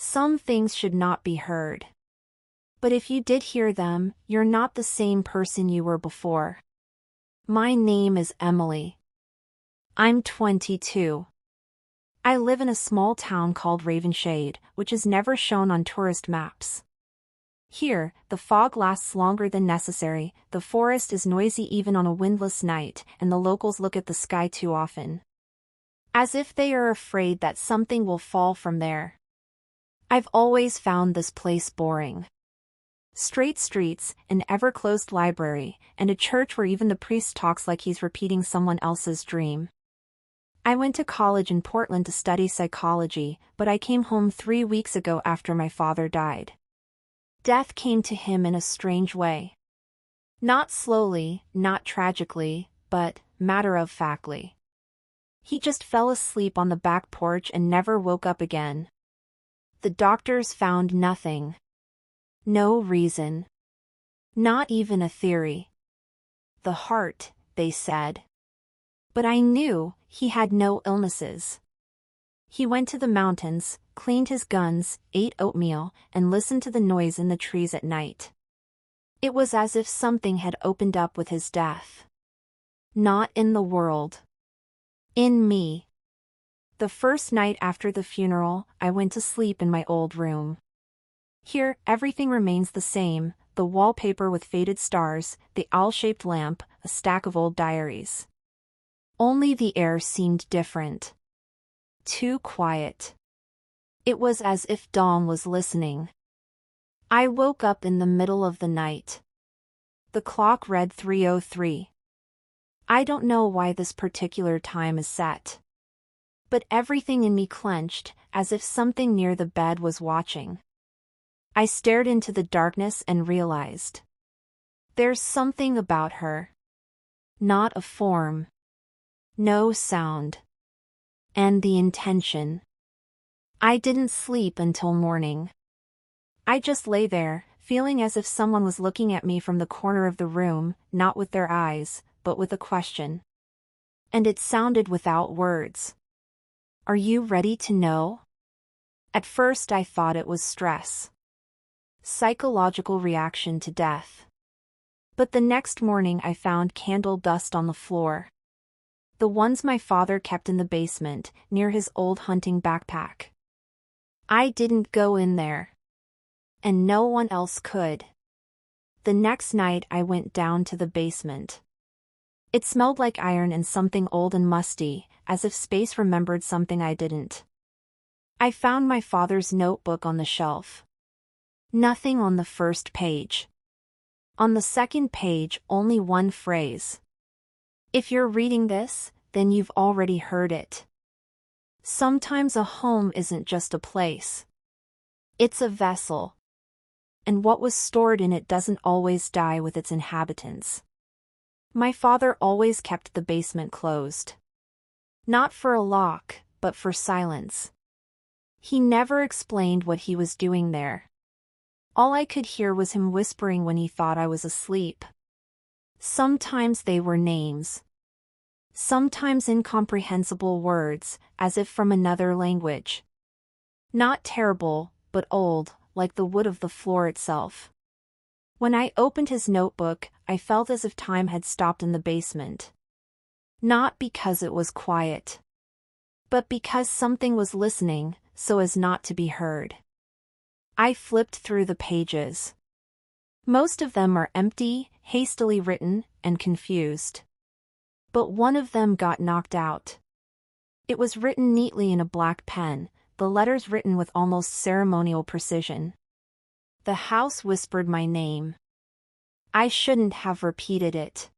Some things should not be heard. But if you did hear them, you're not the same person you were before. My name is Emily. I'm 22. I live in a small town called Ravenshade, which is never shown on tourist maps. Here, the fog lasts longer than necessary, the forest is noisy even on a windless night, and the locals look at the sky too often. As if they are afraid that something will fall from there. I've always found this place boring. Straight streets, an ever-closed library, and a church where even the priest talks like he's repeating someone else's dream. I went to college in Portland to study psychology, but I came home 3 weeks ago after my father died. Death came to him in a strange way. Not slowly, not tragically, but matter-of-factly. He just fell asleep on the back porch and never woke up again. The doctors found nothing. No reason. Not even a theory. The heart, they said. But I knew he had no illnesses. He went to the mountains, cleaned his guns, ate oatmeal, and listened to the noise in the trees at night. It was as if something had opened up with his death. Not in the world. In me. The first night after the funeral, I went to sleep in my old room. Here, everything remains the same, the wallpaper with faded stars, the owl-shaped lamp, a stack of old diaries. Only the air seemed different. Too quiet. It was as if dawn was listening. I woke up in the middle of the night. The clock read 3:03. I don't know why this particular time is set. But everything in me clenched, as if something near the bed was watching. I stared into the darkness and realized. There's something about her. Not a form. No sound. And the intention. I didn't sleep until morning. I just lay there, feeling as if someone was looking at me from the corner of the room, not with their eyes, but with a question. And it sounded without words. Are you ready to know? At first I thought it was stress. Psychological reaction to death. But the next morning I found candle dust on the floor. The ones my father kept in the basement, near his old hunting backpack. I didn't go in there. And no one else could. The next night I went down to the basement. It smelled like iron and something old and musty, as if space remembered something I didn't. I found my father's notebook on the shelf. Nothing on the first page. On the second page, only one phrase. If you're reading this, then you've already heard it. Sometimes a home isn't just a place. It's a vessel. And what was stored in it doesn't always die with its inhabitants. My father always kept the basement closed. Not for a lock, but for silence. He never explained what he was doing there. All I could hear was him whispering when he thought I was asleep. Sometimes they were names. Sometimes incomprehensible words, as if from another language. Not terrible, but old, like the wood of the floor itself. When I opened his notebook, I felt as if time had stopped in the basement. Not because it was quiet. But because something was listening, so as not to be heard. I flipped through the pages. Most of them are empty, hastily written, and confused. But one of them got knocked out. It was written neatly in a black pen, the letters written with almost ceremonial precision. The house whispered my name. I shouldn't have repeated it.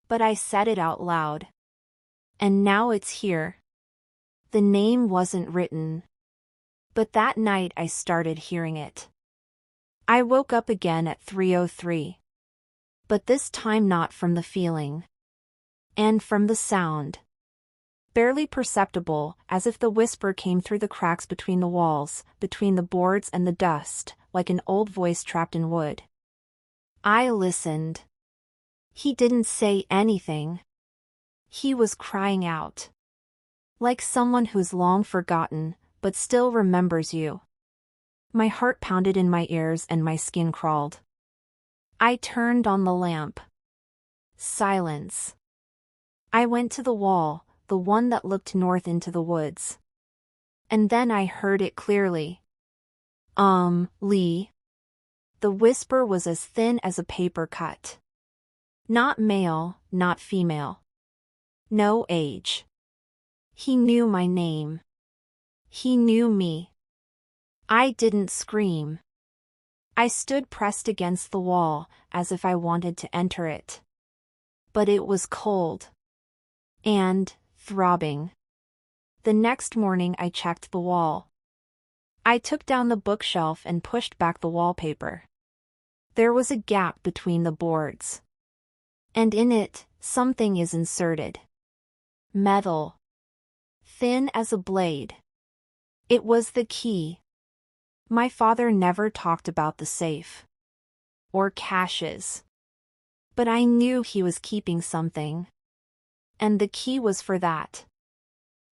But I said it out loud. And now it's here. The name wasn't written. But that night I started hearing it. I woke up again at 3:03. But this time not from the feeling. And from the sound. Barely perceptible, as if the whisper came through the cracks between the walls, between the boards and the dust, like an old voice trapped in wood. I listened. He didn't say anything. He was crying out. Like someone who's long forgotten, but still remembers you. My heart pounded in my ears and my skin crawled. I turned on the lamp. Silence. I went to the wall, the one that looked north into the woods. And then I heard it clearly. Lee. The whisper was as thin as a paper cut. Not male, not female. No age. He knew my name. He knew me. I didn't scream. I stood pressed against the wall, as if I wanted to enter it. But it was cold. And throbbing. The next morning I checked the wall. I took down the bookshelf and pushed back the wallpaper. There was a gap between the boards. And in it, something is inserted. Metal. Thin as a blade. It was the key. My father never talked about the safe. Or caches. But I knew he was keeping something. And the key was for that.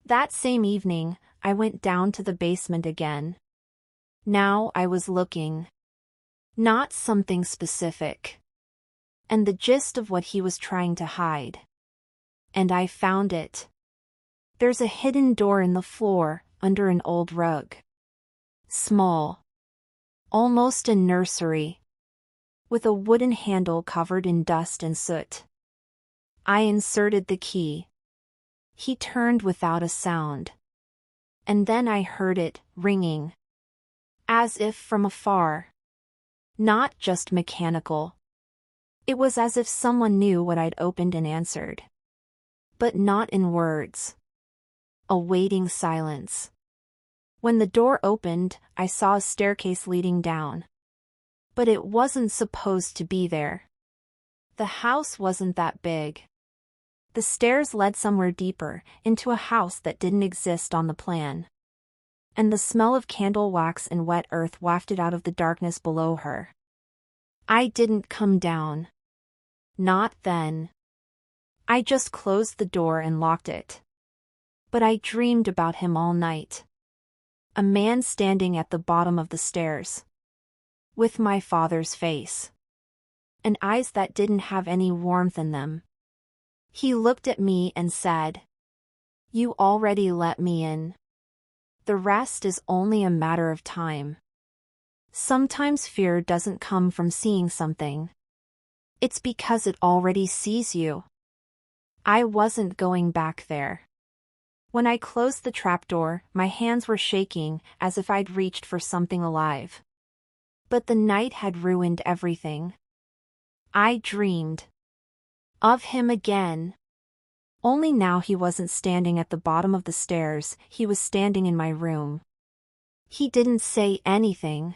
That same evening, I went down to the basement again. Now I was looking. Not something specific. And the gist of what he was trying to hide. And I found it. There's a hidden door in the floor, under an old rug. Small. Almost a nursery. With a wooden handle covered in dust and soot. I inserted the key. He turned without a sound. And then I heard it, ringing. As if from afar. Not just mechanical. It was as if someone knew what I'd opened and answered. But not in words. A waiting silence. When the door opened, I saw a staircase leading down. But it wasn't supposed to be there. The house wasn't that big. The stairs led somewhere deeper, into a house that didn't exist on the plan. And the smell of candle wax and wet earth wafted out of the darkness below her. I didn't come down. Not then. I just closed the door and locked it. But I dreamed about him all night. A man standing at the bottom of the stairs. With my father's face. And eyes that didn't have any warmth in them. He looked at me and said, "You already let me in. The rest is only a matter of time." Sometimes fear doesn't come from seeing something. It's because it already sees you. I wasn't going back there. When I closed the trapdoor, my hands were shaking as if I'd reached for something alive. But the night had ruined everything. I dreamed of him again. Only now he wasn't standing at the bottom of the stairs, he was standing in my room. He didn't say anything.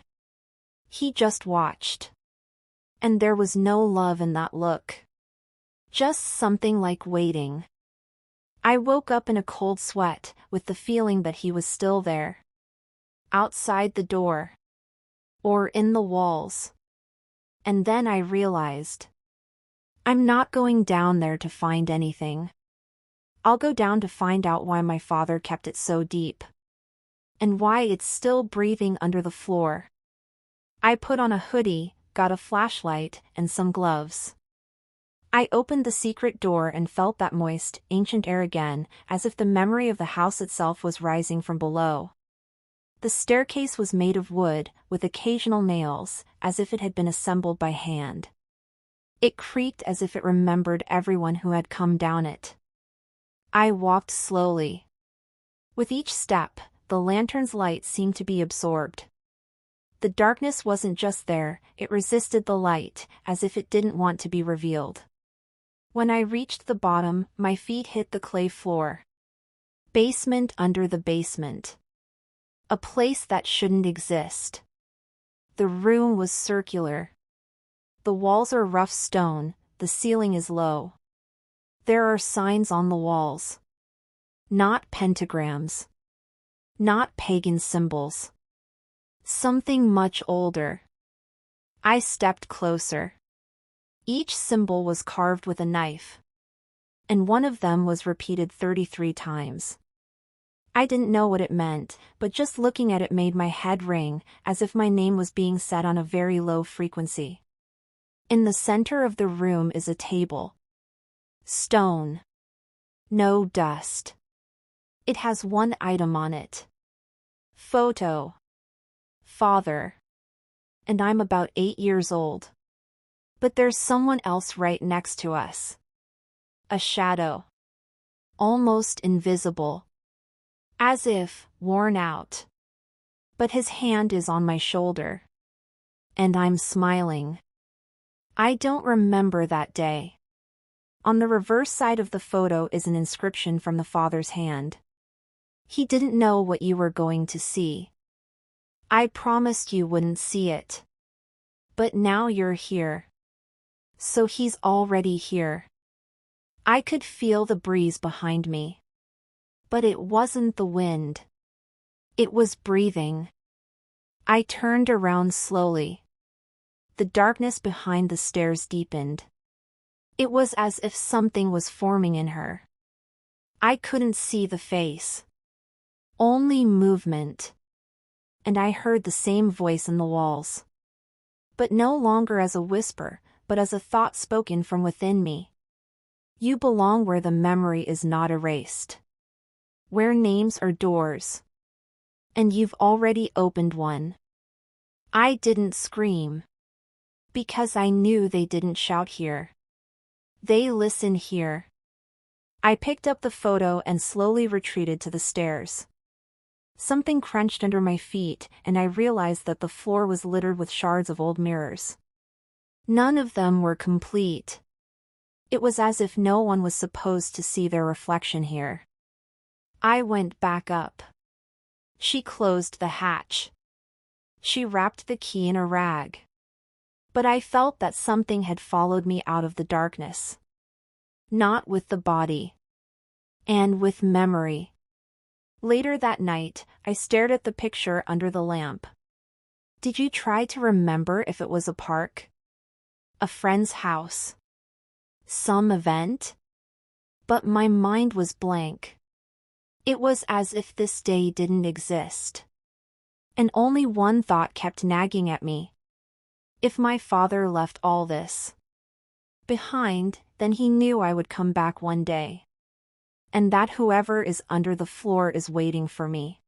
He just watched. And there was no love in that look. Just something like waiting. I woke up in a cold sweat, with the feeling that he was still there. Outside the door. Or in the walls. And then I realized. I'm not going down there to find anything. I'll go down to find out why my father kept it so deep. And why it's still breathing under the floor. I put on a hoodie, got a flashlight, and some gloves. I opened the secret door and felt that moist, ancient air again, as if the memory of the house itself was rising from below. The staircase was made of wood, with occasional nails, as if it had been assembled by hand. It creaked as if it remembered everyone who had come down it. I walked slowly. With each step, the lantern's light seemed to be absorbed. The darkness wasn't just there, it resisted the light, as if it didn't want to be revealed. When I reached the bottom, my feet hit the clay floor. Basement under the basement. A place that shouldn't exist. The room was circular. The walls are rough stone, the ceiling is low. There are signs on the walls. Not pentagrams. Not pagan symbols. Something much older. I stepped closer. Each symbol was carved with a knife. And one of them was repeated 33 times. I didn't know what it meant, but just looking at it made my head ring, as if my name was being said on a very low frequency. In the center of the room is a table. Stone. No dust. It has one item on it. Photo. Father. And I'm about 8 years old. But there's someone else right next to us. A shadow. Almost invisible. As if worn out. But his hand is on my shoulder. And I'm smiling. I don't remember that day. On the reverse side of the photo is an inscription from the father's hand. He didn't know what you were going to see. I promised you wouldn't see it. But now you're here. So he's already here. I could feel the breeze behind me. But it wasn't the wind. It was breathing. I turned around slowly. The darkness behind the stairs deepened. It was as if something was forming in her. I couldn't see the face. Only movement. And I heard the same voice in the walls. But no longer as a whisper, but as a thought spoken from within me. You belong where the memory is not erased. Where names are doors. And you've already opened one. I didn't scream. Because I knew they didn't shout here. They listen here. I picked up the photo and slowly retreated to the stairs. Something crunched under my feet, and I realized that the floor was littered with shards of old mirrors. None of them were complete. It was as if no one was supposed to see their reflection here. I went back up. She closed the hatch. She wrapped the key in a rag. But I felt that something had followed me out of the darkness. Not with the body. And with memory. Later that night, I stared at the picture under the lamp. Did you try to remember if it was a park? A friend's house? Some event? But my mind was blank. It was as if this day didn't exist. And only one thought kept nagging at me. If my father left all this behind, then he knew I would come back one day. And that whoever is under the floor is waiting for me.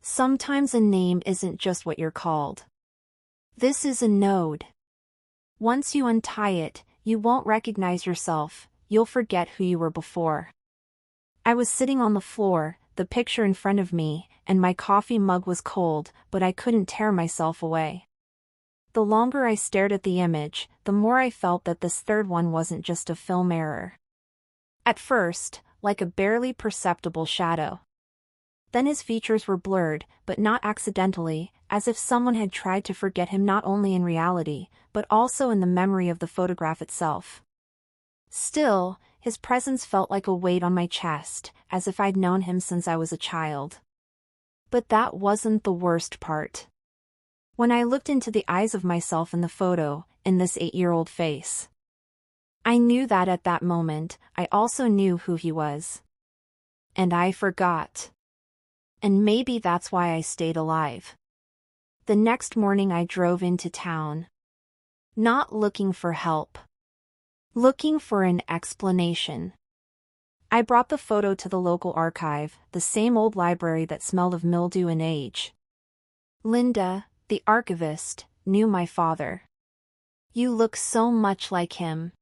Sometimes a name isn't just what you're called. This is a node. Once you untie it, you won't recognize yourself, you'll forget who you were before. I was sitting on the floor, the picture in front of me, and my coffee mug was cold, but I couldn't tear myself away. The longer I stared at the image, the more I felt that this third one wasn't just a film error. At first, like a barely perceptible shadow. Then his features were blurred, but not accidentally, as if someone had tried to forget him not only in reality, but also in the memory of the photograph itself. Still, his presence felt like a weight on my chest, as if I'd known him since I was a child. But that wasn't the worst part. When I looked into the eyes of myself in the photo, in this 8-year-old face, I knew that at that moment, I also knew who he was. And I forgot. And maybe that's why I stayed alive. The next morning I drove into town. Not looking for help. Looking for an explanation. I brought the photo to the local archive, the same old library that smelled of mildew and age. Linda, the archivist, knew my father. You look so much like him.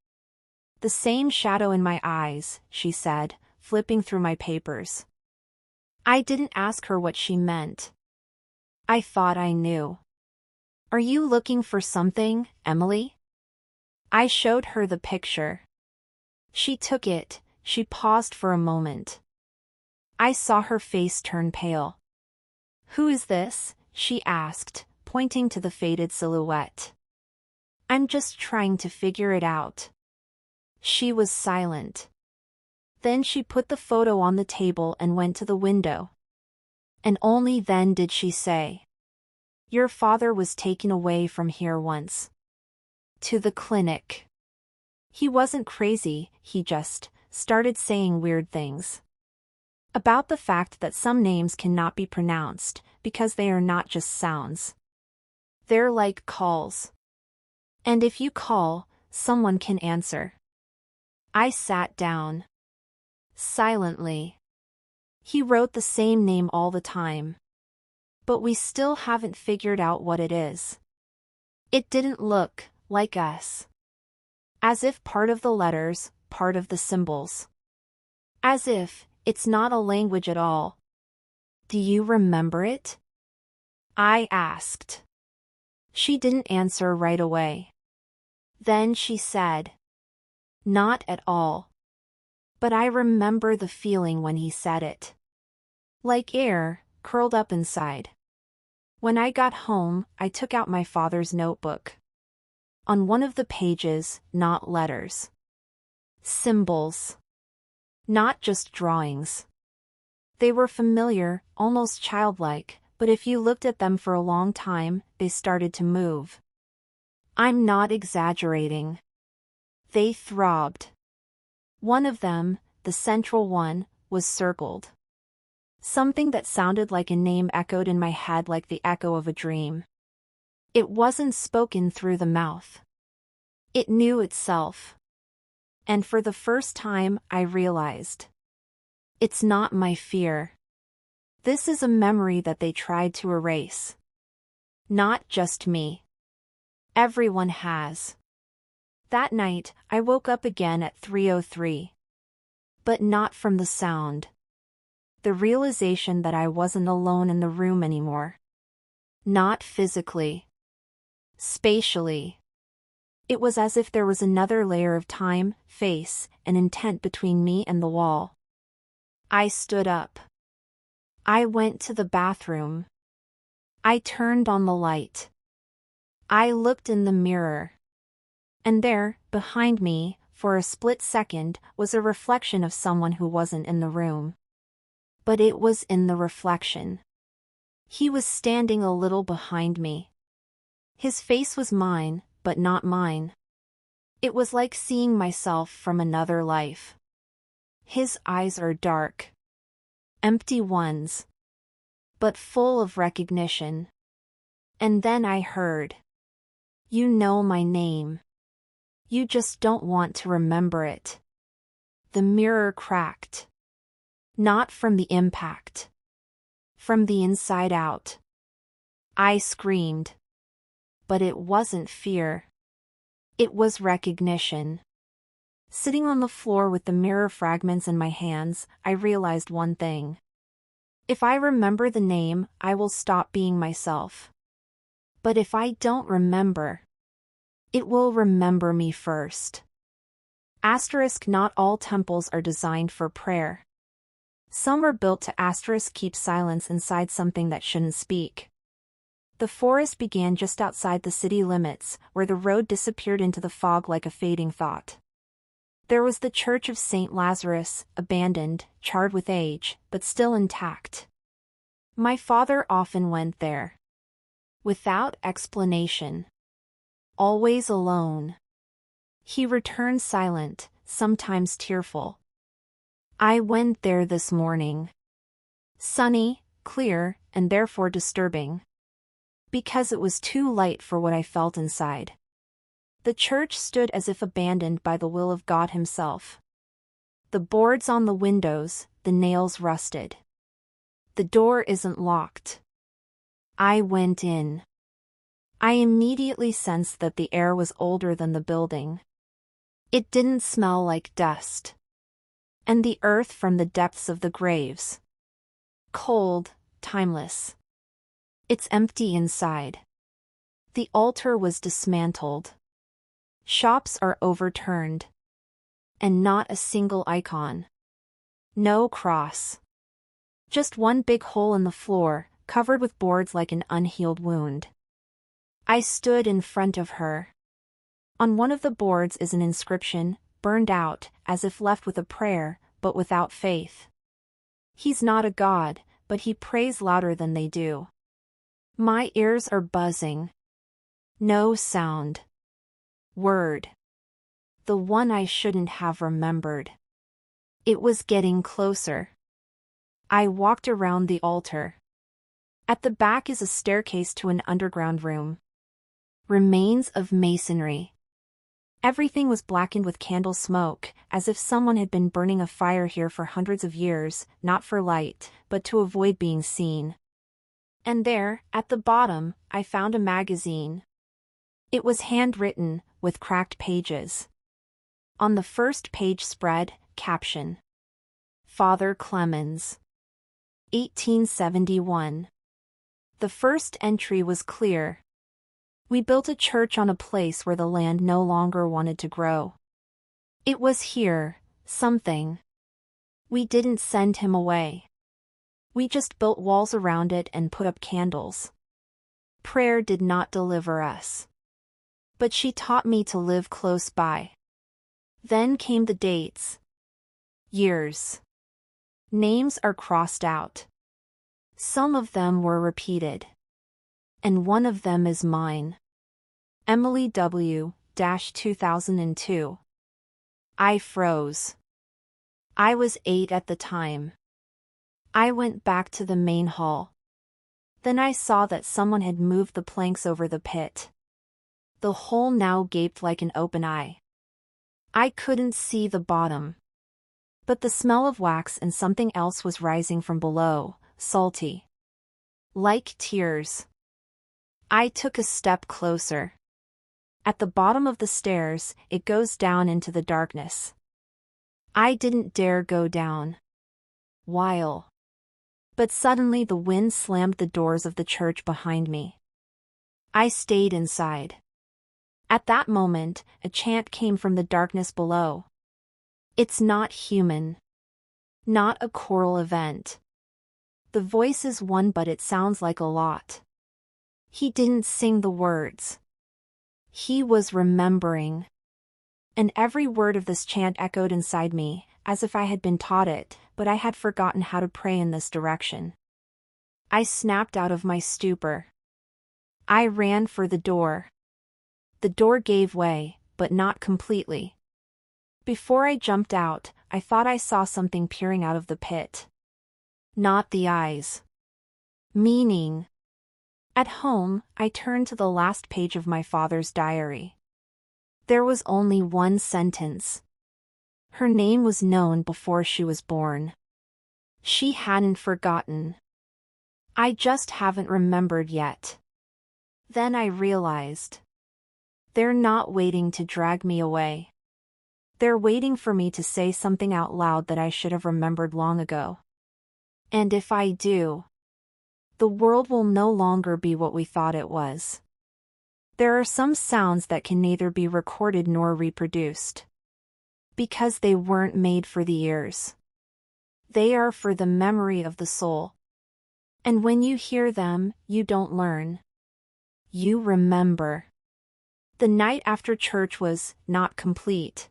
The same shadow in my eyes, she said, flipping through my papers. I didn't ask her what she meant. I thought I knew. Are you looking for something, Emily? I showed her the picture. She took it, she paused for a moment. I saw her face turn pale. Who is this? She asked, pointing to the faded silhouette. I'm just trying to figure it out. She was silent. Then she put the photo on the table and went to the window. And only then did she say, your father was taken away from here once. To the clinic. He wasn't crazy, he just started saying weird things. About the fact that some names cannot be pronounced, because they are not just sounds. They're like calls. And if you call, someone can answer. I sat down. Silently. He wrote the same name all the time. But we still haven't figured out what it is. It didn't look like us. As if part of the letters, part of the symbols. As if it's not a language at all. Do you remember it? I asked. She didn't answer right away. Then she said, "Not at all." But I remember the feeling when he said it. Like air, curled up inside. When I got home, I took out my father's notebook. On one of the pages, not letters. Symbols. Not just drawings. They were familiar, almost childlike, but if you looked at them for a long time, they started to move. I'm not exaggerating. They throbbed. One of them, the central one, was circled. Something that sounded like a name echoed in my head like the echo of a dream. It wasn't spoken through the mouth. It knew itself. And for the first time, I realized. It's not my fear. This is a memory that they tried to erase. Not just me. Everyone has. That night, I woke up again at 3:03. But not from the sound. The realization that I wasn't alone in the room anymore. Not physically. Spatially. It was as if there was another layer of time, face, and intent between me and the wall. I stood up. I went to the bathroom. I turned on the light. I looked in the mirror. And there, behind me, for a split second, was a reflection of someone who wasn't in the room. But it was in the reflection. He was standing a little behind me. His face was mine, but not mine. It was like seeing myself from another life. His eyes are dark. Empty ones. But full of recognition. And then I heard. You know my name. You just don't want to remember it. The mirror cracked. Not from the impact. From the inside out. I screamed. But it wasn't fear. It was recognition. Sitting on the floor with the mirror fragments in my hands, I realized one thing. If I remember the name, I will stop being myself. But if I don't remember, it will remember me first. Asterisk. Not all temples are designed for prayer. Some are built to asterisk keep silence inside something that shouldn't speak. The forest began just outside the city limits, where the road disappeared into the fog like a fading thought. There was the Church of St. Lazarus, abandoned, charred with age, but still intact. My father often went there. Without explanation. Always alone. He returned silent, sometimes tearful. I went there this morning. Sunny, clear, and therefore disturbing. Because it was too light for what I felt inside. The church stood as if abandoned by the will of God himself. The boards on the windows, the nails rusted. The door isn't locked. I went in. I immediately sensed that the air was older than the building. It didn't smell like dust. And the earth from the depths of the graves. Cold, timeless. It's empty inside. The altar was dismantled. Shops are overturned. And not a single icon. No cross. Just one big hole in the floor, covered with boards like an unhealed wound. I stood in front of her. On one of the boards is an inscription, burned out, as if left with a prayer, but without faith. He's not a god, but he prays louder than they do. My ears are buzzing. No sound. Word. The one I shouldn't have remembered. It was getting closer. I walked around the altar. At the back is a staircase to an underground room. Remains of masonry. Everything was blackened with candle smoke, as if someone had been burning a fire here for hundreds of years, not for light, but to avoid being seen. And there, at the bottom, I found a magazine. It was handwritten, with cracked pages. On the first page spread, caption. Father Clemens. 1871. The first entry was clear. We built a church on a place where the land no longer wanted to grow. It was here, something. We didn't send him away. We just built walls around it and put up candles. Prayer did not deliver us. But she taught me to live close by. Then came the dates. Years. Names are crossed out. Some of them were repeated. And one of them is mine. Emily W. 2002. I froze. I was 8 at the time. I went back to the main hall. Then I saw that someone had moved the planks over the pit. The hole now gaped like an open eye. I couldn't see the bottom. But the smell of wax and something else was rising from below, salty. Like tears. I took a step closer. At the bottom of the stairs, it goes down into the darkness. I didn't dare go down. While. But suddenly the wind slammed the doors of the church behind me. I stayed inside. At that moment, a chant came from the darkness below. It's not human. Not a choral event. The voice is one, but it sounds like a lot. He didn't sing the words. He was remembering. And every word of this chant echoed inside me, as if I had been taught it, but I had forgotten how to pray in this direction. I snapped out of my stupor. I ran for the door. The door gave way, but not completely. Before I jumped out, I thought I saw something peering out of the pit. Not the eyes. Meaning. At home, I turned to the last page of my father's diary. There was only one sentence. Her name was known before she was born. She hadn't forgotten. I just haven't remembered yet. Then I realized. They're not waiting to drag me away. They're waiting for me to say something out loud that I should have remembered long ago. And if I do, the world will no longer be what we thought it was. There are some sounds that can neither be recorded nor reproduced. Because they weren't made for the ears. They are for the memory of the soul. And when you hear them, you don't learn. You remember. The night after church was not complete.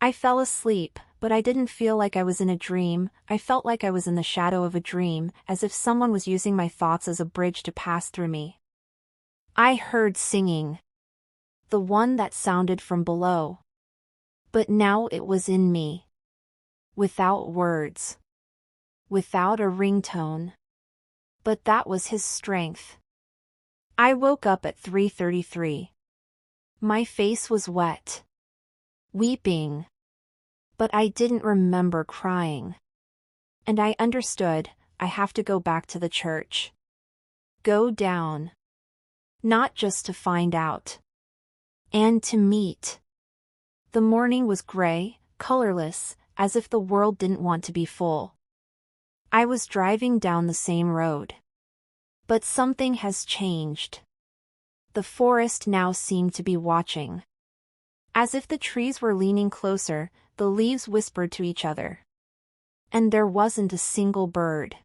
I fell asleep, but I didn't feel like I was in a dream. I felt like I was in the shadow of a dream, as if someone was using my thoughts as a bridge to pass through me. I heard singing. The one that sounded from below. But now it was in me. Without words. Without a ringtone. But that was his strength. I woke up at 3:33. My face was wet. Weeping. But I didn't remember crying. And I understood, I have to go back to the church. Go down. Not just to find out. And to meet. The morning was gray, colorless, as if the world didn't want to be full. I was driving down the same road. But something has changed. The forest now seemed to be watching. As if the trees were leaning closer, the leaves whispered to each other. And there wasn't a single bird.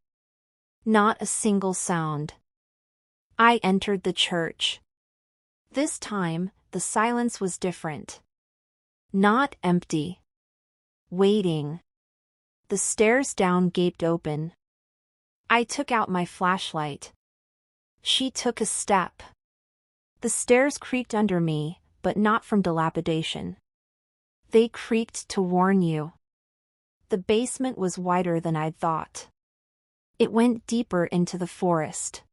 Not a single sound. I entered the church. This time, the silence was different. Not empty. Waiting. The stairs down gaped open. I took out my flashlight. She took a step. The stairs creaked under me, but not from dilapidation. They creaked to warn you. The basement was wider than I'd thought. It went deeper into the forest.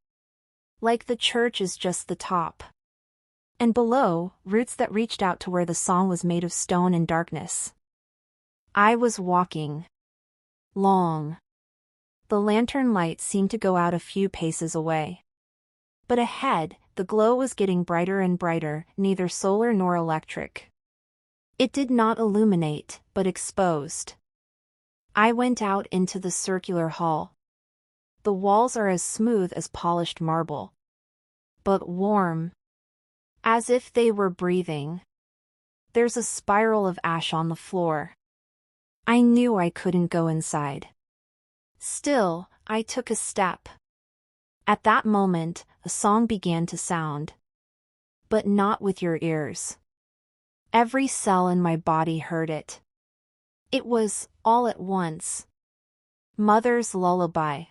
Like the church is just the top. And below, roots that reached out to where the song was made of stone and darkness. I was walking. Long. The lantern light seemed to go out a few paces away. But ahead, the glow was getting brighter and brighter, neither solar nor electric. It did not illuminate, but exposed. I went out into the circular hall. The walls are as smooth as polished marble. But warm. As if they were breathing. There's a spiral of ash on the floor. I knew I couldn't go inside. Still, I took a step. At that moment, a song began to sound. But not with your ears. Every cell in my body heard it. It was, all at once. Mother's lullaby.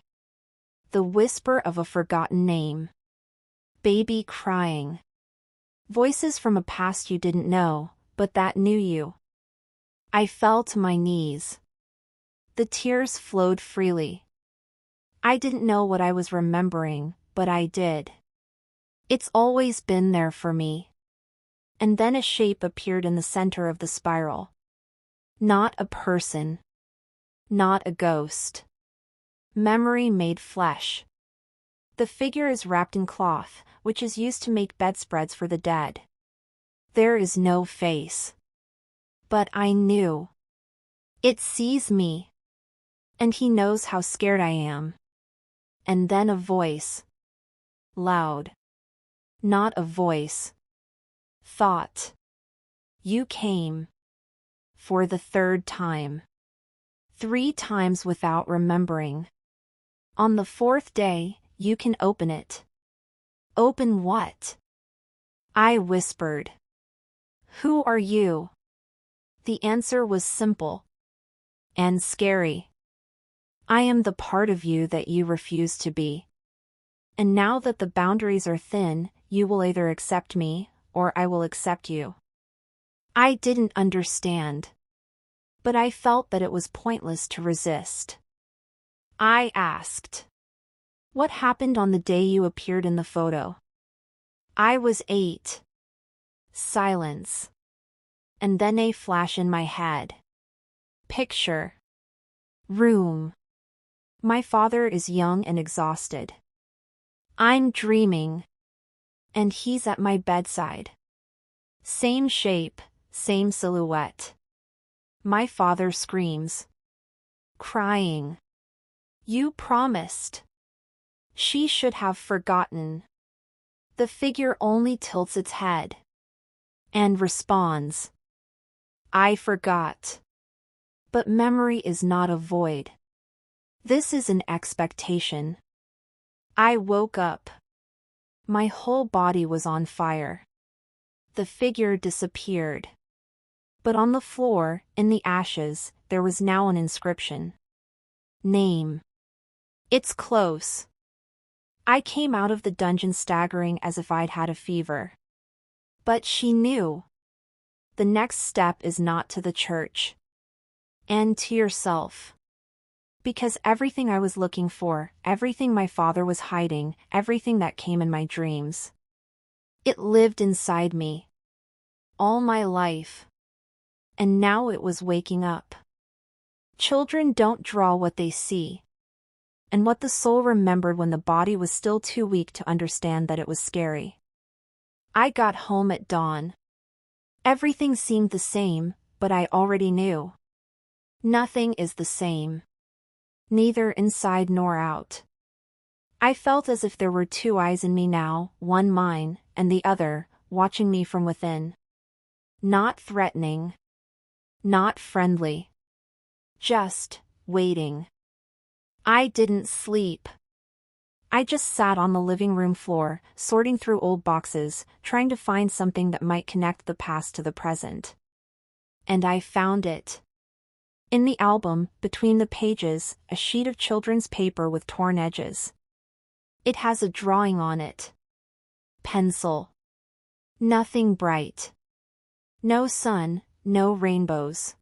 The whisper of a forgotten name. Baby crying. Voices from a past you didn't know, but that knew you. I fell to my knees. The tears flowed freely. I didn't know what I was remembering, but I did. It's always been there for me. And then a shape appeared in the center of the spiral. Not a person. Not a ghost. Memory made flesh. The figure is wrapped in cloth, which is used to make bedspreads for the dead. There is no face. But I knew. It sees me. And he knows how scared I am. And then a voice. Loud. Not a voice. Thought. You came. For the third time. 3 times without remembering. On the 4th day, you can open it. Open what? I whispered. Who are you? The answer was simple. And scary. I am the part of you that you refuse to be. And now that the boundaries are thin, you will either accept me, or I will accept you. I didn't understand. But I felt that it was pointless to resist. I asked. What happened on the day you appeared in the photo? I was 8. Silence. And then a flash in my head. Picture. Room. My father is young and exhausted. I'm dreaming. And he's at my bedside. Same shape, same silhouette. My father screams. Crying. You promised. She should have forgotten. The figure only tilts its head. And responds. I forgot. But memory is not a void. This is an expectation. I woke up. My whole body was on fire. The figure disappeared. But on the floor, in the ashes, there was now an inscription. Name. It's close. I came out of the dungeon staggering as if I'd had a fever. But she knew. The next step is not to the church. And to yourself. Because everything I was looking for, everything my father was hiding, everything that came in my dreams. It lived inside me. All my life. And now it was waking up. Children don't draw what they see. And what the soul remembered when the body was still too weak to understand that it was scary. I got home at dawn. Everything seemed the same, but I already knew. Nothing is the same. Neither inside nor out. I felt as if there were 2 eyes in me now, one mine, and the other, watching me from within. Not threatening. Not friendly. Just waiting. I didn't sleep. I just sat on the living room floor, sorting through old boxes, trying to find something that might connect the past to the present. And I found it. In the album, between the pages, a sheet of children's paper with torn edges. It has a drawing on it. Pencil. Nothing bright. No sun, no rainbows.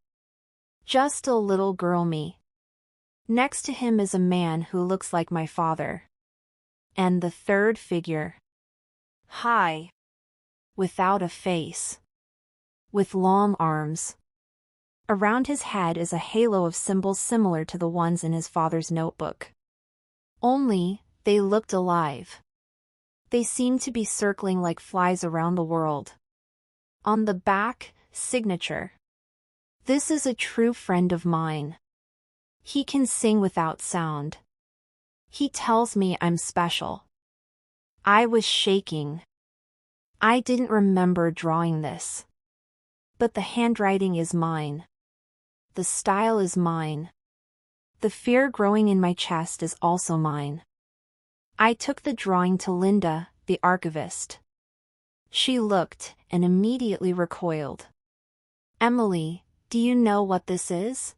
Just a little girl me. Next to him is a man who looks like my father. And the third figure. High. Without a face. With long arms. Around his head is a halo of symbols similar to the ones in his father's notebook. Only, they looked alive. They seemed to be circling like flies around the world. On the back, signature. This is a true friend of mine. He can sing without sound. He tells me I'm special. I was shaking. I didn't remember drawing this. But the handwriting is mine. The style is mine. The fear growing in my chest is also mine. I took the drawing to Linda, the archivist. She looked and immediately recoiled. Emily, do you know what this is?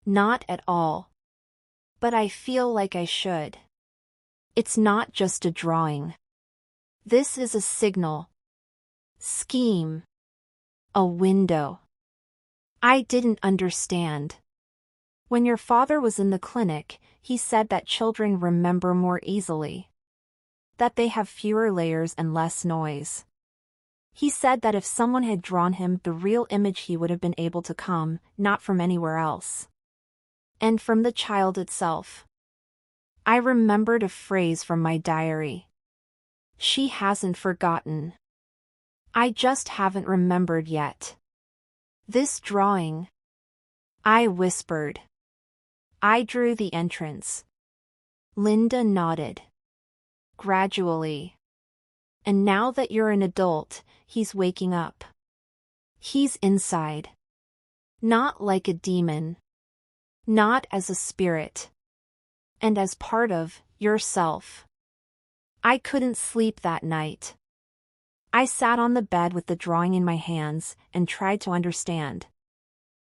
Not at all. But I feel like I should. It's not just a drawing. This is a signal. Scheme. A window. I didn't understand. When your father was in the clinic, he said that children remember more easily. That they have fewer layers and less noise. He said that if someone had drawn him the real image, he would have been able to come, not from anywhere else. And from the child itself. I remembered a phrase from my diary. She hasn't forgotten. I just haven't remembered yet. This drawing. I whispered. I drew the entrance. Linda nodded. Gradually. And now that you're an adult, he's waking up. He's inside. Not like a demon. Not as a spirit. And as part of yourself. I couldn't sleep that night. I sat on the bed with the drawing in my hands and tried to understand.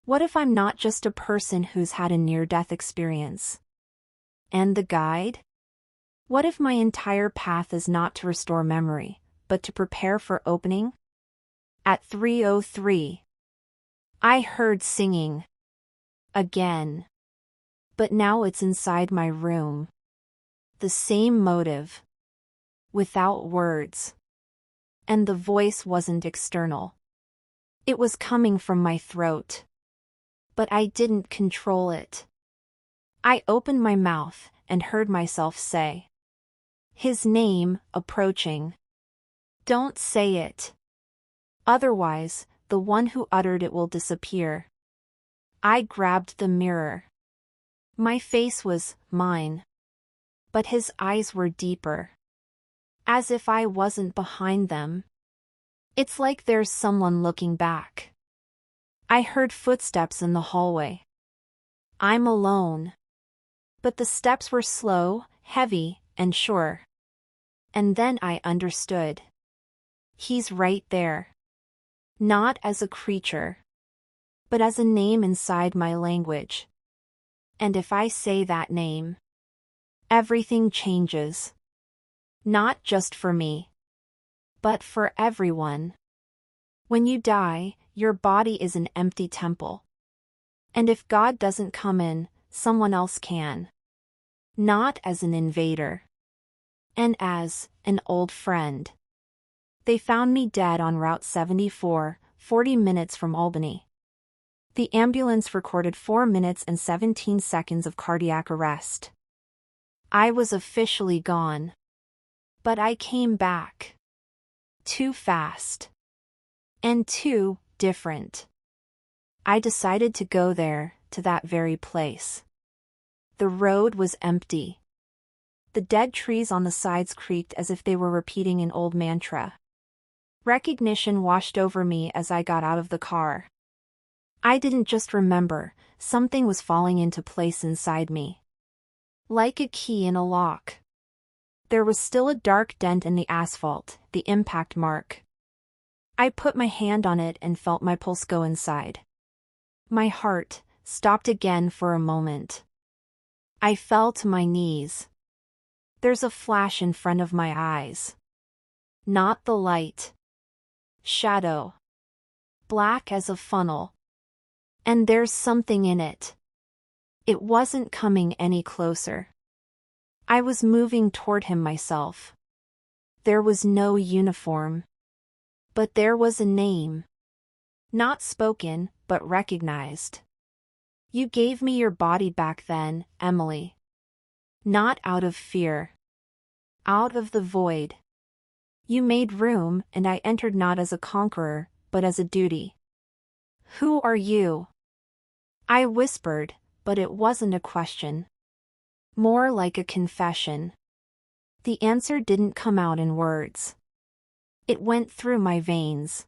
What if I'm not just a person who's had a near-death experience? And the guide? What if my entire path is not to restore memory, but to prepare for opening? At 3:03. I heard singing. Again. But now it's inside my room. The same motive. Without words. And the voice wasn't external. It was coming from my throat. But I didn't control it. I opened my mouth and heard myself say. His name, approaching. Don't say it. Otherwise, the one who uttered it will disappear. I grabbed the mirror. My face was mine. But his eyes were deeper. As if I wasn't behind them. It's like there's someone looking back. I heard footsteps in the hallway. I'm alone. But the steps were slow, heavy, and sure. And then I understood. He's right there. Not as a creature. But as a name inside my language. And if I say that name, everything changes. Not just for me. But for everyone. When you die, your body is an empty temple. And if God doesn't come in, someone else can. Not as an invader. And as an old friend. They found me dead on Route 74, 40 minutes from Albany. The ambulance recorded 4 minutes and 17 seconds of cardiac arrest. I was officially gone. But I came back. Too fast. And too different. I decided to go there, to that very place. The road was empty. The dead trees on the sides creaked as if they were repeating an old mantra. Recognition washed over me as I got out of the car. I didn't just remember, something was falling into place inside me. Like a key in a lock. There was still a dark dent in the asphalt, the impact mark. I put my hand on it and felt my pulse go inside. My heart stopped again for a moment. I fell to my knees. There's a flash in front of my eyes. Not the light. Shadow. Black as a funnel. And there's something in it. It wasn't coming any closer. I was moving toward him myself. There was no uniform. But there was a name. Not spoken, but recognized. You gave me your body back then, Emily. Not out of fear. Out of the void. You made room, and I entered not as a conqueror, but as a duty. Who are you? I whispered, but it wasn't a question. More like a confession. The answer didn't come out in words. It went through my veins.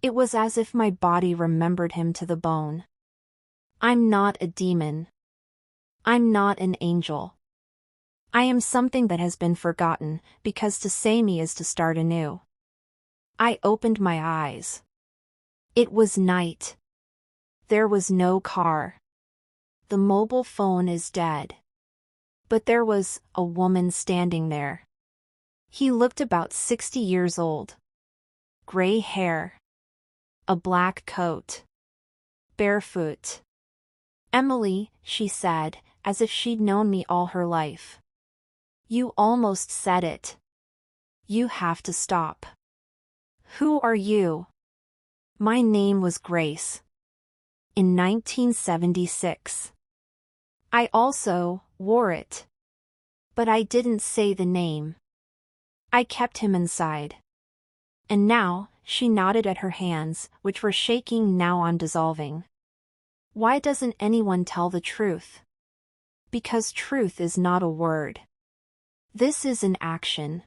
It was as if my body remembered him to the bone. I'm not a demon. I'm not an angel. I am something that has been forgotten, because to say me is to start anew. I opened my eyes. It was night. There was no car. The mobile phone is dead. But there was a woman standing there. He looked about 60 years old. Gray hair. A black coat. Barefoot. Emily, she said, as if she'd known me all her life. You almost said it. You have to stop. Who are you? My name was Grace. In 1976. I also wore it. But I didn't say the name. I kept him inside. And now, she nodded at her hands, which were shaking now on dissolving. Why doesn't anyone tell the truth? Because truth is not a word. This is an action.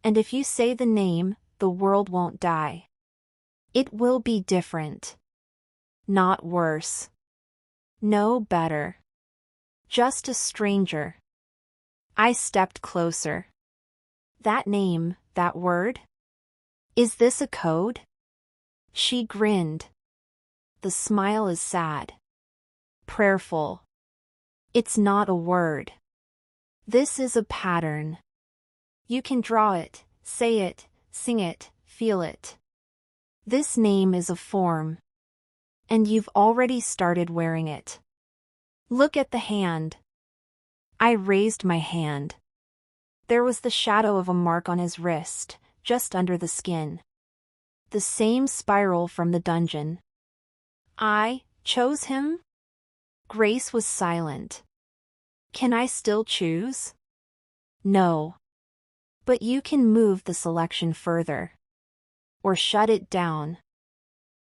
And if you say the name, the world won't die. It will be different. Not worse. No better. Just a stranger. I stepped closer. That name, that word? Is this a code? She grinned. The smile is sad. Prayerful. It's not a word. This is a pattern. You can draw it, say it, sing it, feel it. This name is a form. And you've already started wearing it. Look at the hand. I raised my hand. There was the shadow of a mark on his wrist, just under the skin. The same spiral from the dungeon. I chose him? Grace was silent. Can I still choose? No. But you can move the selection further. Or shut it down.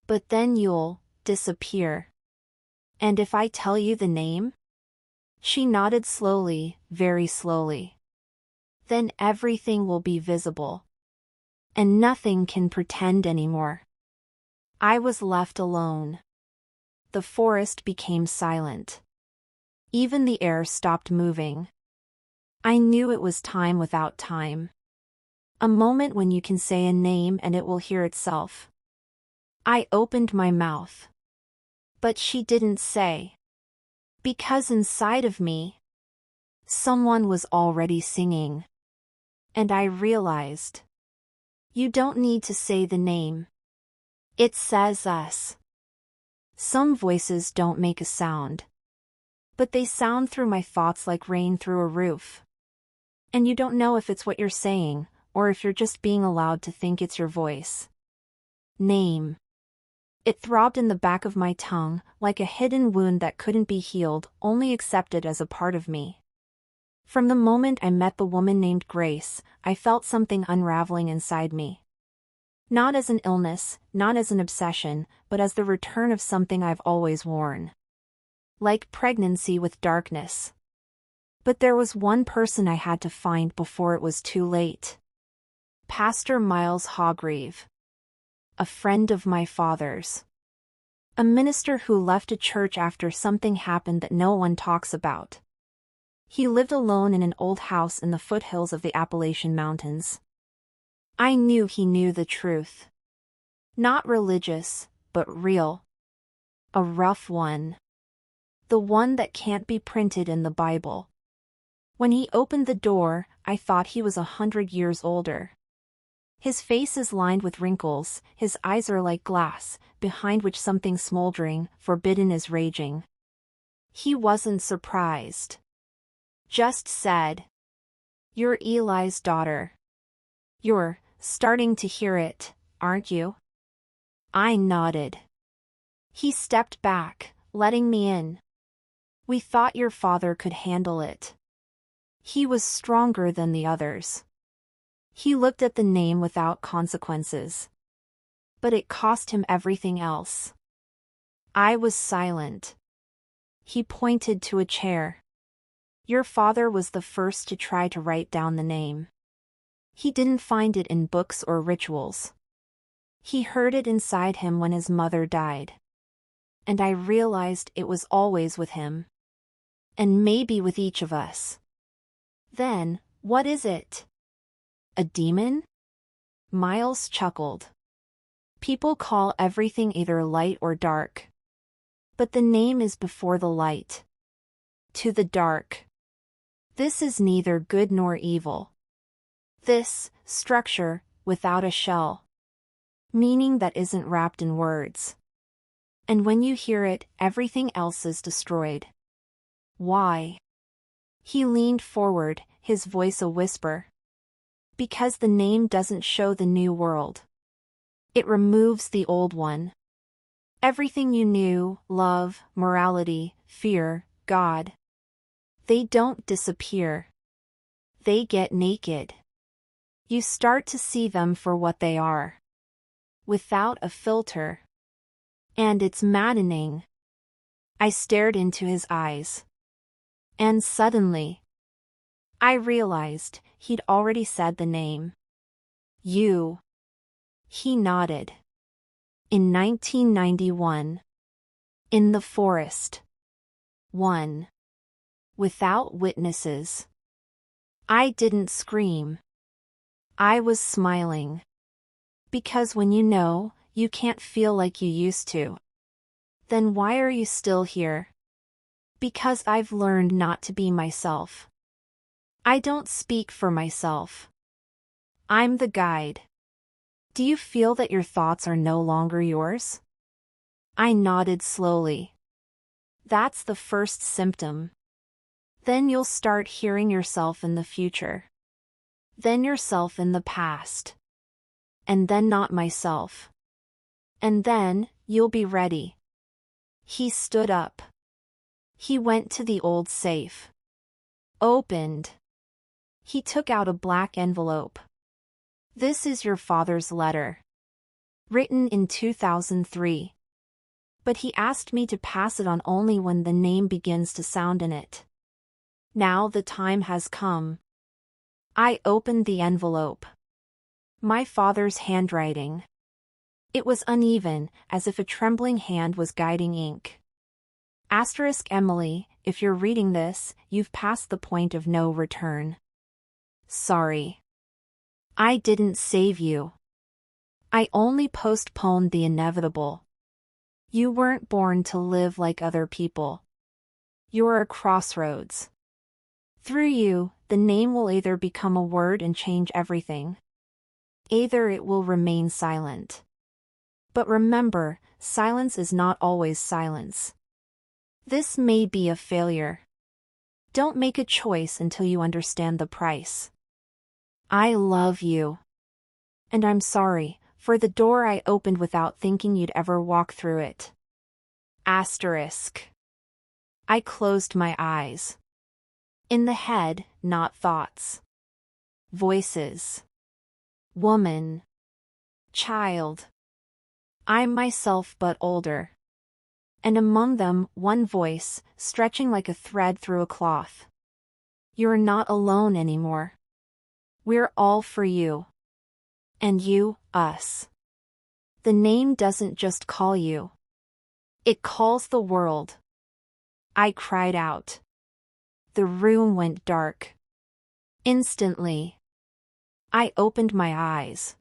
But then you'll disappear. And if I tell you the name? She nodded slowly, very slowly. Then everything will be visible. And nothing can pretend anymore. I was left alone. The forest became silent. Even the air stopped moving. I knew it was time without time. A moment when you can say a name and it will hear itself. I opened my mouth. But she didn't say. Because inside of me, someone was already singing. And I realized. You don't need to say the name. It says us. Some voices don't make a sound. But they sound through my thoughts like rain through a roof. And you don't know if it's what you're saying, or if you're just being allowed to think it's your voice. Name. It throbbed in the back of my tongue, like a hidden wound that couldn't be healed, only accepted as a part of me. From the moment I met the woman named Grace, I felt something unraveling inside me. Not as an illness, not as an obsession, but as the return of something I've always worn. Like pregnancy with darkness. But there was one person I had to find before it was too late. Pastor Miles Hogreave. A friend of my father's. A minister who left a church after something happened that no one talks about. He lived alone in an old house in the foothills of the Appalachian Mountains. I knew he knew the truth. Not religious, but real. A rough one. The one that can't be printed in the Bible. When he opened the door, I thought he was 100 years older. His face is lined with wrinkles, his eyes are like glass, behind which something smoldering, forbidden is raging. He wasn't surprised. Just said, "You're Eli's daughter. You're starting to hear it, aren't you?" I nodded. He stepped back, letting me in. "We thought your father could handle it. He was stronger than the others." He looked at the name without consequences. But it cost him everything else. I was silent. He pointed to a chair. "Your father was the first to try to write down the name. He didn't find it in books or rituals. He heard it inside him when his mother died. And I realized it was always with him. And maybe with each of us." "Then, what is it? A demon?" Miles chuckled. "People call everything either light or dark. But the name is before the light. To the dark. This is neither good nor evil. This structure, without a shell. Meaning that isn't wrapped in words. And when you hear it, everything else is destroyed." "Why?" He leaned forward, his voice a whisper. "Because the name doesn't show the new world. It removes the old one. Everything you knew, love, morality, fear, God. They don't disappear. They get naked. You start to see them for what they are. Without a filter. And it's maddening." I stared into his eyes. And suddenly, I realized he'd already said the name. "You." He nodded. "In 1991. In the forest. 1. Without witnesses." I didn't scream. I was smiling. Because when you know, you can't feel like you used to. "Then why are you still here?" "Because I've learned not to be myself. I don't speak for myself. I'm the guide." "Do you feel that your thoughts are no longer yours?" I nodded slowly. "That's the first symptom. Then you'll start hearing yourself in the future. Then yourself in the past. And then not myself. And then, you'll be ready." He stood up. He went to the old safe. Opened. He took out a black envelope. "This is your father's letter. Written in 2003. But he asked me to pass it on only when the name begins to sound in it. Now the time has come." I opened the envelope. My father's handwriting. It was uneven, as if a trembling hand was guiding ink. Emily, if you're reading this, you've passed the point of no return. Sorry. I didn't save you. I only postponed the inevitable. You weren't born to live like other people. You're a crossroads. Through you, the name will either become a word and change everything. Either it will remain silent. But remember, silence is not always silence. This may be a failure. Don't make a choice until you understand the price. I love you. And I'm sorry for the door I opened without thinking you'd ever walk through it. Asterisk. I closed my eyes. In the head, not thoughts. Voices. Woman. Child. I myself but older. And among them, one voice, stretching like a thread through a cloth. You're not alone anymore. We're all for you. And you, us. The name doesn't just call you. It calls the world. I cried out. The room went dark. Instantly. I opened my eyes.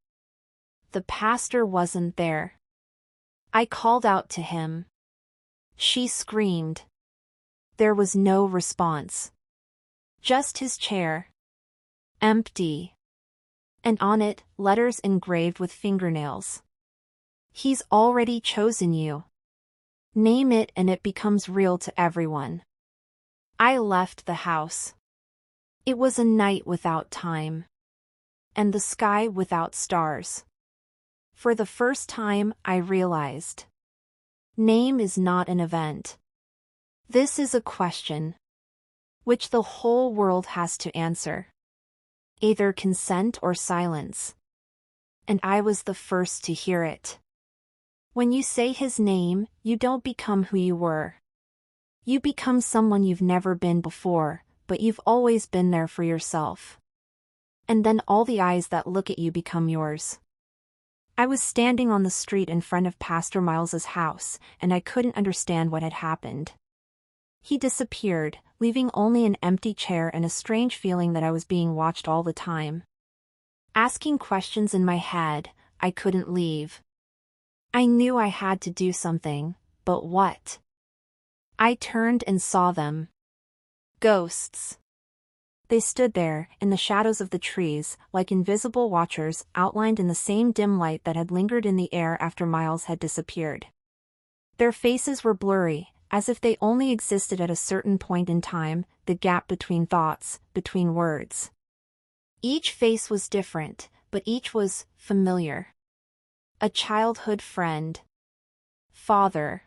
The pastor wasn't there. I called out to him. She screamed. There was no response. Just his chair. Empty. And on it, letters engraved with fingernails. He's already chosen you. Name it and it becomes real to everyone. I left the house. It was a night without time. And the sky without stars. For the first time, I realized. Name is not an event. This is a question. Which the whole world has to answer. Either consent or silence. And I was the first to hear it. When you say his name, you don't become who you were. You become someone you've never been before, but you've always been there for yourself. And then all the eyes that look at you become yours. I was standing on the street in front of Pastor Miles's house, and I couldn't understand what had happened. He disappeared, leaving only an empty chair and a strange feeling that I was being watched all the time. Asking questions in my head, I couldn't leave. I knew I had to do something, but what? I turned and saw them. Ghosts. They stood there, in the shadows of the trees, like invisible watchers outlined in the same dim light that had lingered in the air after Miles had disappeared. Their faces were blurry, as if they only existed at a certain point in time, the gap between thoughts, between words. Each face was different, but each was familiar. A childhood friend. Father.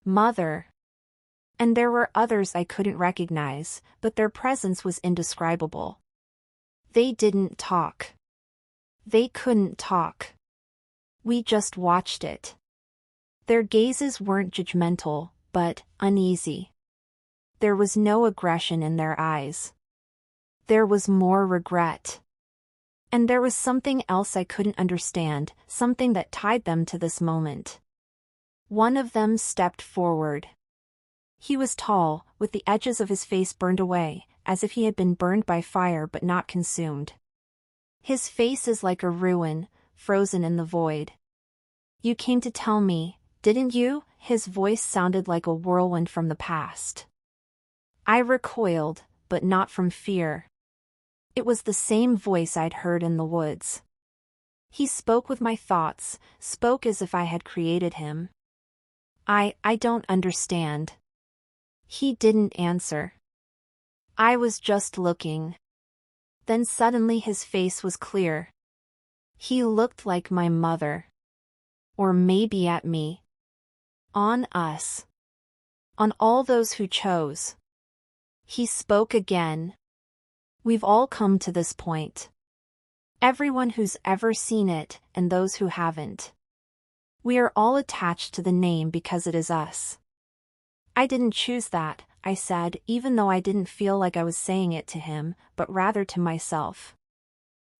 Mother. And there were others I couldn't recognize, but their presence was indescribable. They didn't talk. They couldn't talk. We just watched it. Their gazes weren't judgmental, but uneasy. There was no aggression in their eyes. There was more regret. And there was something else I couldn't understand, something that tied them to this moment. One of them stepped forward. He was tall, with the edges of his face burned away, as if he had been burned by fire but not consumed. His face is like a ruin, frozen in the void. You came to tell me, didn't you? His voice sounded like a whirlwind from the past. I recoiled, but not from fear. It was the same voice I'd heard in the woods. He spoke with my thoughts, spoke as if I had created him. I don't understand. He didn't answer. I was just looking. Then suddenly his face was clear. He looked like my mother. Or maybe at me. On us. On all those who chose. He spoke again. We've all come to this point. Everyone who's ever seen it, and those who haven't. We are all attached to the name because it is us. I didn't choose that, I said, even though I didn't feel like I was saying it to him, but rather to myself.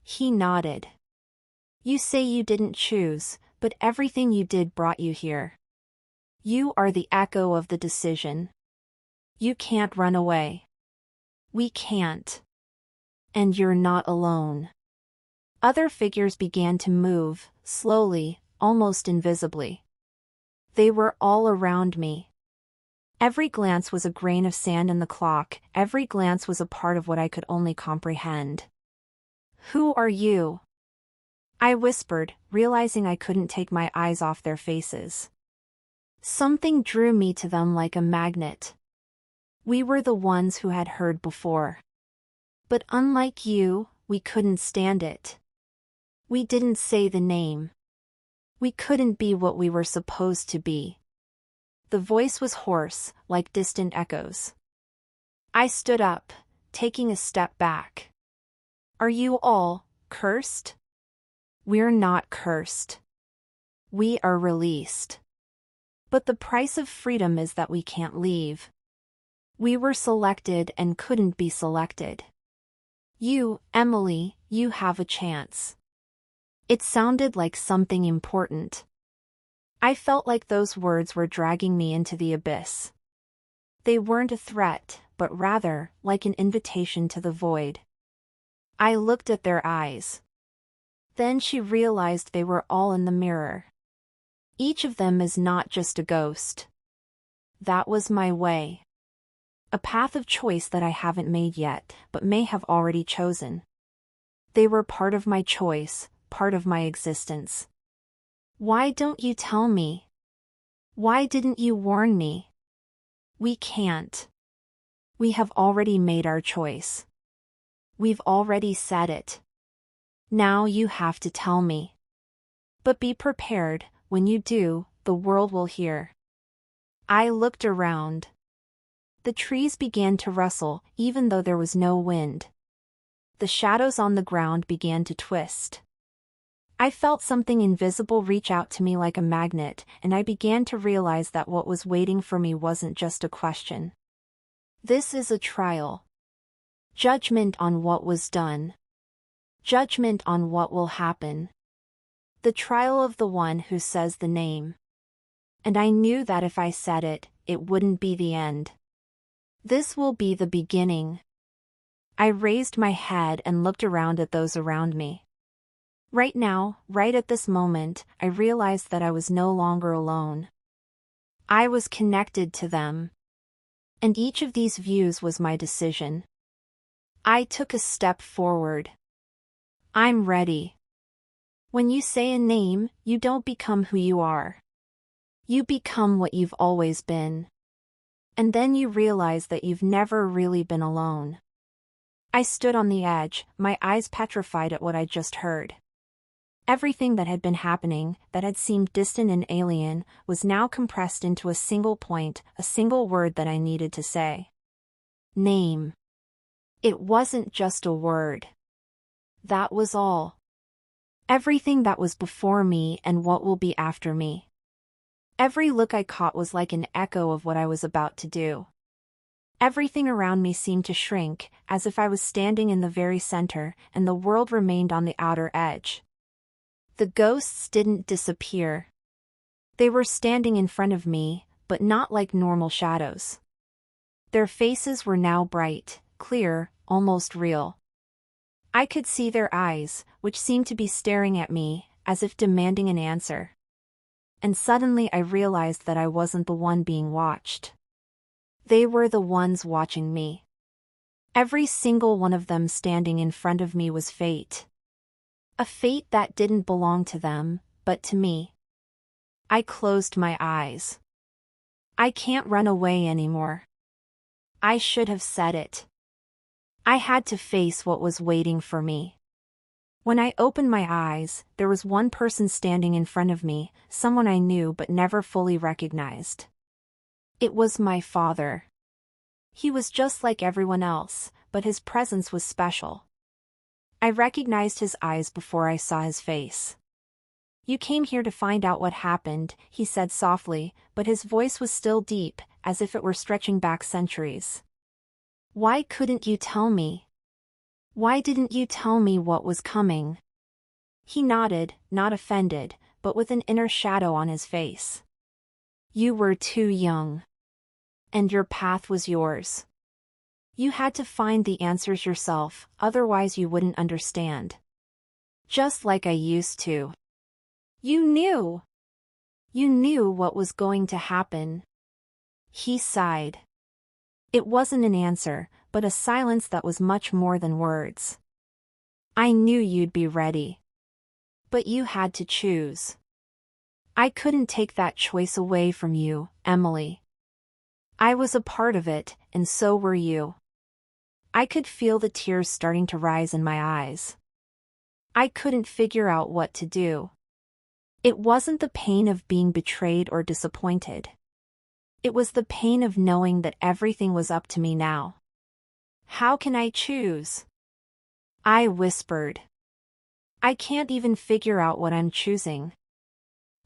He nodded. You say you didn't choose, but everything you did brought you here. You are the echo of the decision. You can't run away. We can't. And you're not alone. Other figures began to move, slowly, almost invisibly. They were all around me. Every glance was a grain of sand in the clock, every glance was a part of what I could only comprehend. Who are you? I whispered, realizing I couldn't take my eyes off their faces. Something drew me to them like a magnet. We were the ones who had heard before. But unlike you, we couldn't stand it. We didn't say the name. We couldn't be what we were supposed to be. The voice was hoarse, like distant echoes. I stood up, taking a step back. Are you all cursed? We're not cursed. We are released. But the price of freedom is that we can't leave. We were selected and couldn't be selected. You, Emily, you have a chance. It sounded like something important. I felt like those words were dragging me into the abyss. They weren't a threat, but rather, like an invitation to the void. I looked at their eyes. Then she realized they were all in the mirror. Each of them is not just a ghost. That was my way. A path of choice that I haven't made yet, but may have already chosen. They were part of my choice, part of my existence. Why don't you tell me? Why didn't you warn me? We can't. We have already made our choice. We've already said it. Now you have to tell me. But be prepared, when you do, the world will hear. I looked around. The trees began to rustle, even though there was no wind. The shadows on the ground began to twist. I felt something invisible reach out to me like a magnet, and I began to realize that what was waiting for me wasn't just a question. This is a trial. Judgment on what was done. Judgment on what will happen. The trial of the one who says the name. And I knew that if I said it, it wouldn't be the end. This will be the beginning. I raised my head and looked around at those around me. Right now, right at this moment, I realized that I was no longer alone. I was connected to them. And each of these views was my decision. I took a step forward. I'm ready. When you say a name, you don't become who you are. You become what you've always been. And then you realize that you've never really been alone. I stood on the edge, my eyes petrified at what I just heard. Everything that had been happening, that had seemed distant and alien, was now compressed into a single point, a single word that I needed to say. Name. It wasn't just a word. That was all. Everything that was before me and what will be after me. Every look I caught was like an echo of what I was about to do. Everything around me seemed to shrink, as if I was standing in the very center, and the world remained on the outer edge. The ghosts didn't disappear. They were standing in front of me, but not like normal shadows. Their faces were now bright, clear, almost real. I could see their eyes, which seemed to be staring at me, as if demanding an answer. And suddenly I realized that I wasn't the one being watched. They were the ones watching me. Every single one of them standing in front of me was fate. A fate that didn't belong to them, but to me. I closed my eyes. I can't run away anymore. I should have said it. I had to face what was waiting for me. When I opened my eyes, there was one person standing in front of me, someone I knew but never fully recognized. It was my father. He was just like everyone else, but his presence was special. I recognized his eyes before I saw his face. You came here to find out what happened, he said softly, but his voice was still deep, as if it were stretching back centuries. Why couldn't you tell me? Why didn't you tell me what was coming? He nodded, not offended, but with an inner shadow on his face. You were too young. And your path was yours. You had to find the answers yourself, otherwise you wouldn't understand. Just like I used to. You knew. You knew what was going to happen. He sighed. It wasn't an answer, but a silence that was much more than words. I knew you'd be ready. But you had to choose. I couldn't take that choice away from you, Emily. I was a part of it, and so were you. I could feel the tears starting to rise in my eyes. I couldn't figure out what to do. It wasn't the pain of being betrayed or disappointed. It was the pain of knowing that everything was up to me now. How can I choose? I whispered. I can't even figure out what I'm choosing.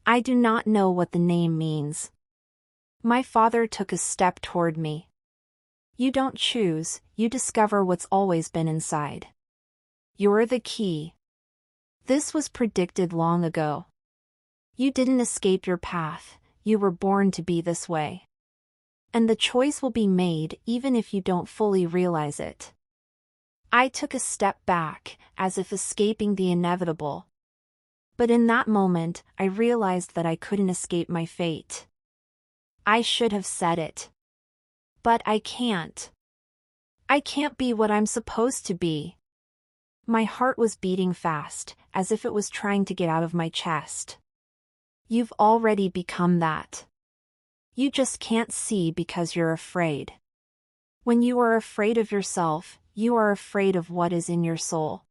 I do not know what the name means. My father took a step toward me. You don't choose, you discover what's always been inside. You're the key. This was predicted long ago. You didn't escape your path, you were born to be this way. And the choice will be made even if you don't fully realize it. I took a step back, as if escaping the inevitable. But in that moment, I realized that I couldn't escape my fate. I should have said it. But I can't. I can't be what I'm supposed to be. My heart was beating fast, as if it was trying to get out of my chest. You've already become that. You just can't see because you're afraid. When you are afraid of yourself, you are afraid of what is in your soul.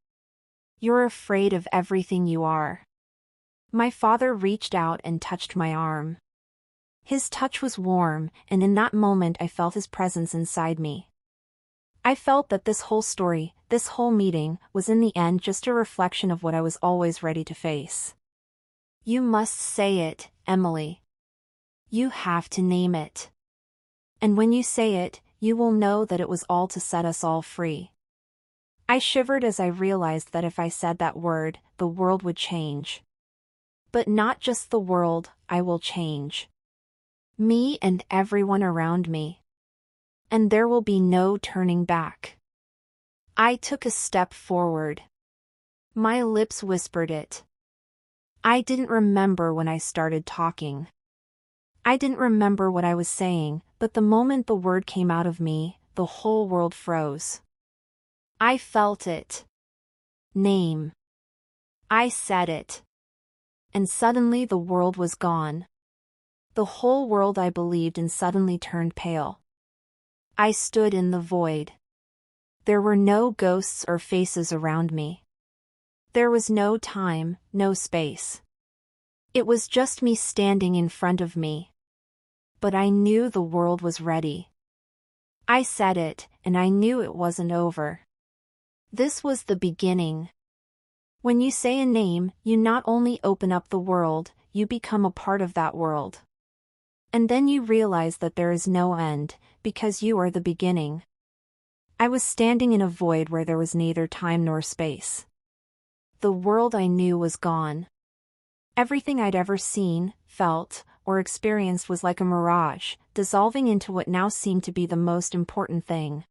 You're afraid of everything you are. My father reached out and touched my arm. His touch was warm, and in that moment I felt his presence inside me. I felt that this whole story, this whole meeting, was in the end just a reflection of what I was always ready to face. You must say it, Emily. You have to name it. And when you say it, you will know that it was all to set us all free. I shivered as I realized that if I said that word, the world would change. But not just the world, I will change. Me and everyone around me. And there will be no turning back. I took a step forward. My lips whispered it. I didn't remember when I started talking. I didn't remember what I was saying, but the moment the word came out of me, the whole world froze. I felt it. Name. I said it. And suddenly the world was gone. The whole world I believed in suddenly turned pale. I stood in the void. There were no ghosts or faces around me. There was no time, no space. It was just me standing in front of me. But I knew the world was ready. I said it, and I knew it wasn't over. This was the beginning. When you say a name, you not only open up the world, you become a part of that world. And then you realize that there is no end, because you are the beginning. I was standing in a void where there was neither time nor space. The world I knew was gone. Everything I'd ever seen, felt, or experienced was like a mirage, dissolving into what now seemed to be the most important thing.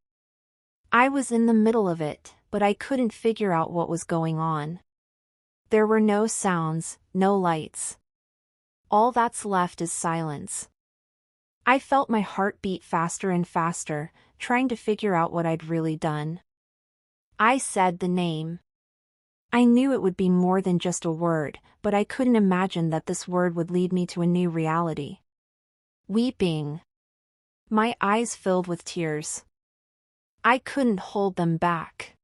I was in the middle of it, but I couldn't figure out what was going on. There were no sounds, no lights. All that's left is silence. I felt my heart beat faster and faster, trying to figure out what I'd really done. I said the name. I knew it would be more than just a word, but I couldn't imagine that this word would lead me to a new reality. Weeping. My eyes filled with tears. I couldn't hold them back.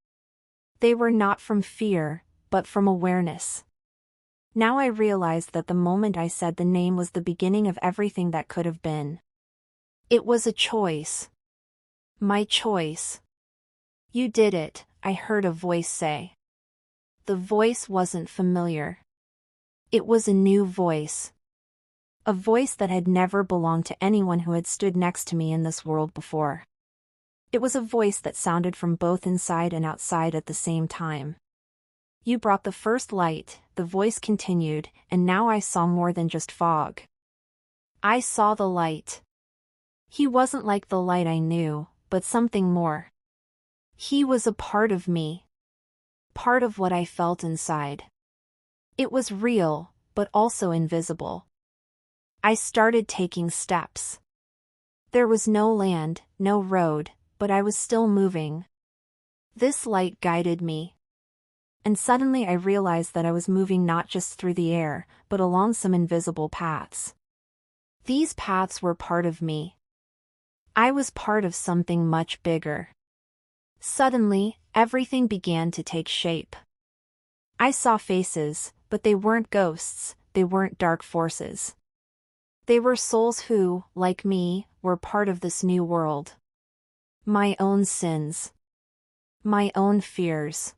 They were not from fear, but from awareness. Now I realized that the moment I said the name was the beginning of everything that could have been. It was a choice. My choice. You did it, I heard a voice say. The voice wasn't familiar. It was a new voice. A voice that had never belonged to anyone who had stood next to me in this world before. It was a voice that sounded from both inside and outside at the same time. You brought the first light, the voice continued, and now I saw more than just fog. I saw the light. He wasn't like the light I knew, but something more. He was a part of me. Part of what I felt inside. It was real, but also invisible. I started taking steps. There was no land, no road, but I was still moving. This light guided me. And suddenly I realized that I was moving not just through the air, but along some invisible paths. These paths were part of me. I was part of something much bigger. Suddenly, everything began to take shape. I saw faces, but they weren't ghosts, they weren't dark forces. They were souls who, like me, were part of this new world. My own sins. My own fears.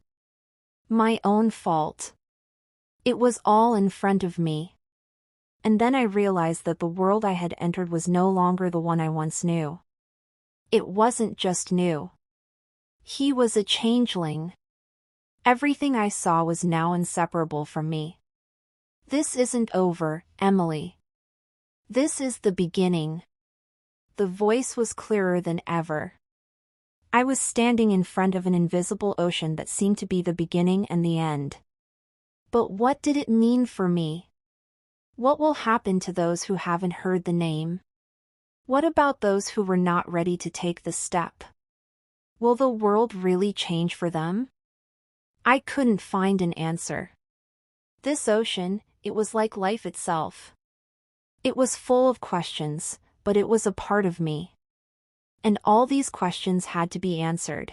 My own fault. It was all in front of me. And then I realized that the world I had entered was no longer the one I once knew. It wasn't just new. He was a changeling. Everything I saw was now inseparable from me. This isn't over, Emily. This is the beginning. The voice was clearer than ever. I was standing in front of an invisible ocean that seemed to be the beginning and the end. But what did it mean for me? What will happen to those who haven't heard the name? What about those who were not ready to take the step? Will the world really change for them? I couldn't find an answer. This ocean, it was like life itself. It was full of questions, but it was a part of me. And all these questions had to be answered.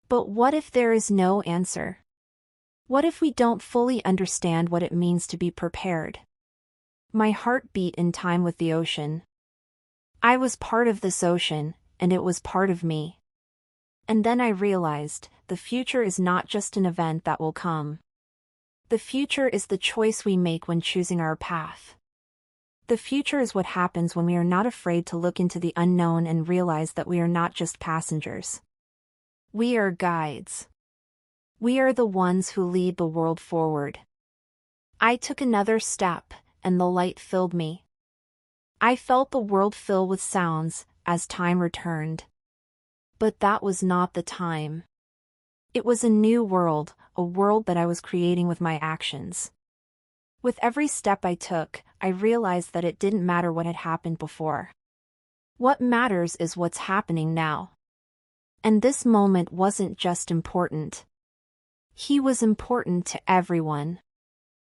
But what if there is no answer? What if we don't fully understand what it means to be prepared? My heart beat in time with the ocean. I was part of this ocean, and it was part of me. And then I realized, the future is not just an event that will come. The future is the choice we make when choosing our path. The future is what happens when we are not afraid to look into the unknown and realize that we are not just passengers. We are guides. We are the ones who lead the world forward. I took another step, and the light filled me. I felt the world fill with sounds, as time returned. But that was not the time. It was a new world, a world that I was creating with my actions. With every step I took, I realized that it didn't matter what had happened before. What matters is what's happening now. And this moment wasn't just important. He was important to everyone.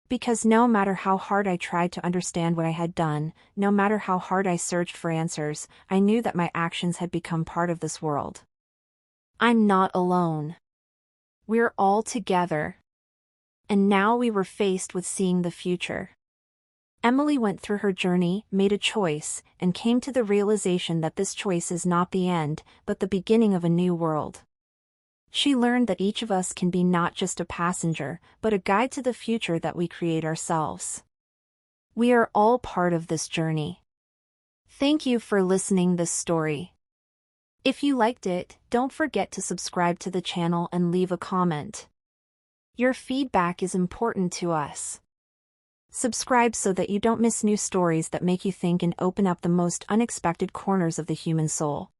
Because no matter how hard I tried to understand what I had done, no matter how hard I searched for answers, I knew that my actions had become part of this world. I'm not alone. We're all together. And now we were faced with seeing the future. Emily went through her journey, made a choice, and came to the realization that this choice is not the end, but the beginning of a new world. She learned that each of us can be not just a passenger, but a guide to the future that we create ourselves. We are all part of this journey. Thank you for listening this story. If you liked it, don't forget to subscribe to the channel and leave a comment. Your feedback is important to us. Subscribe so that you don't miss new stories that make you think and open up the most unexpected corners of the human soul.